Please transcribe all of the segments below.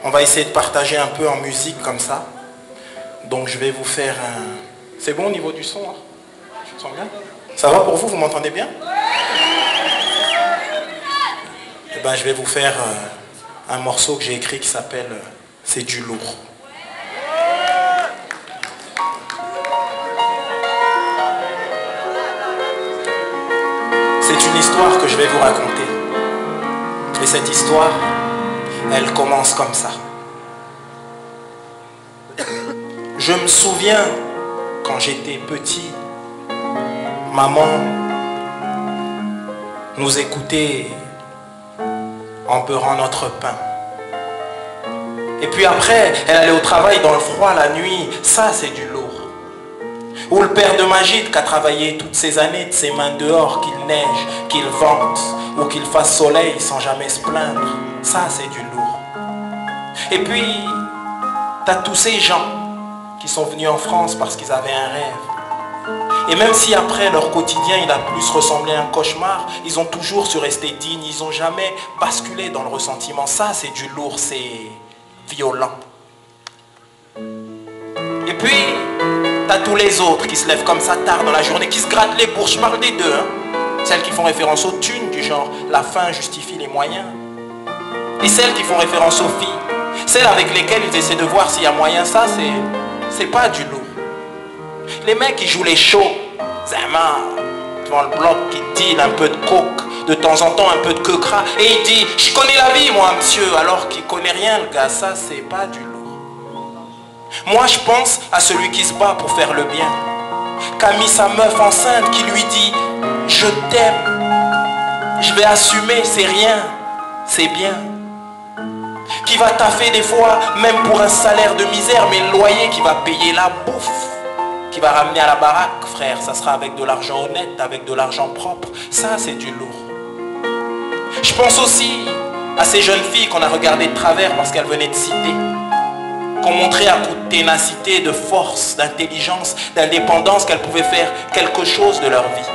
On va essayer de partager un peu en musique comme ça. Donc je vais vous faire un... C'est bon au niveau du son hein? Je me sens bien? Ça va pour vous? Vous m'entendez bien? Eh ben, je vais vous faire un morceau que j'ai écrit qui s'appelle C'est du lourd. C'est une histoire que je vais vous raconter. Et cette histoire, elle commence comme ça. Je me souviens, quand j'étais petit, maman nous écoutait en beurrant notre pain. Et puis après, elle allait au travail dans le froid la nuit. Ça, c'est du lourd. Ou le père de Magid qui a travaillé toutes ces années de ses mains dehors, qu'il neige, qu'il vente, ou qu'il fasse soleil sans jamais se plaindre. Ça, c'est du lourd. Et puis, t'as tous ces gens qui sont venus en France parce qu'ils avaient un rêve. Et même si après leur quotidien, il a plus ressemblé à un cauchemar, ils ont toujours su rester dignes, ils n'ont jamais basculé dans le ressentiment. Ça, c'est du lourd, c'est violent. Et puis, t'as tous les autres qui se lèvent comme ça tard dans la journée, qui se grattent les bourses. Je parle des deux, hein. Celles qui font référence aux thunes, du genre la fin justifie les moyens. Et celles qui font référence aux filles. Celles avec lesquelles ils essaient de voir s'il y a moyen. Ça, c'est pas du lourd. Les mecs qui jouent les shows, c'est marre, devant le bloc, qui deal un peu de coke, de temps en temps un peu de quecra, et il dit « Je connais la vie, moi, monsieur », alors qu'il connaît rien, le gars. Ça, c'est pas du lourd. Moi, je pense à celui qui se bat pour faire le bien, qui a mis sa meuf enceinte, qui lui dit « Je t'aime, je vais assumer, c'est rien, c'est bien ». Qui va taffer des fois, même pour un salaire de misère, mais le loyer qui va payer la bouffe, qui va ramener à la baraque, frère, ça sera avec de l'argent honnête, avec de l'argent propre. Ça, c'est du lourd. Je pense aussi à ces jeunes filles qu'on a regardées de travers parce qu'elles venaient de citer, qu'on montrait à coup de ténacité, de force, d'intelligence, d'indépendance qu'elles pouvaient faire quelque chose de leur vie,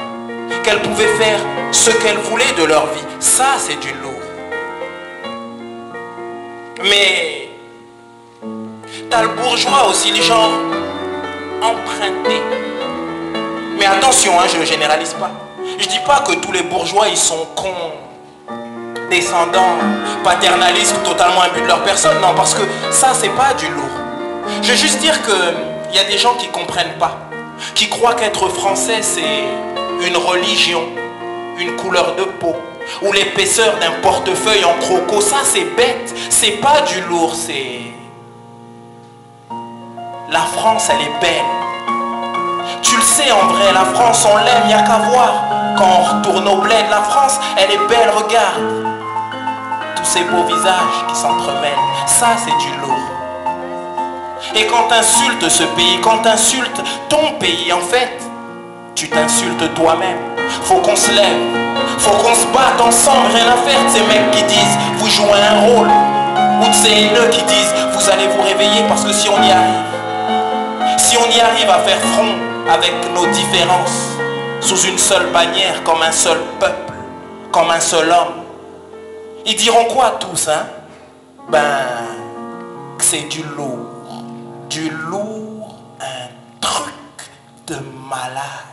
qu'elles pouvaient faire ce qu'elles voulaient de leur vie. Ça, c'est du lourd. Mais t'as le bourgeois aussi, les gens empruntés. Mais attention, hein, je ne généralise pas. Je dis pas que tous les bourgeois ils sont cons, descendants, paternalistes ou totalement imbus de leur personne. Non, parce que ça, c'est pas du lourd. Je veux juste dire qu'il y a des gens qui comprennent pas, qui croient qu'être français c'est une religion, une couleur de peau, ou l'épaisseur d'un portefeuille en croco. Ça, c'est bête. C'est pas du lourd, c'est... La France, elle est belle. Tu le sais, en vrai, la France, on l'aime, il n'y a qu'à voir. Quand on retourne au bled, la France, elle est belle, regarde. Tous ces beaux visages qui s'entremêlent. Ça, c'est du lourd. Et quand t'insultes ce pays, quand t'insultes ton pays, en fait, tu t'insultes toi-même. Faut qu'on se lève. Faut qu'on se batte ensemble, rien à faire de ces mecs qui disent vous jouez un rôle, ou de ces haineux qui disent vous allez vous réveiller, parce que si on y arrive à faire front avec nos différences, sous une seule bannière, comme un seul peuple, comme un seul homme, ils diront quoi tous, hein? Ben, que c'est du lourd, un truc de malade.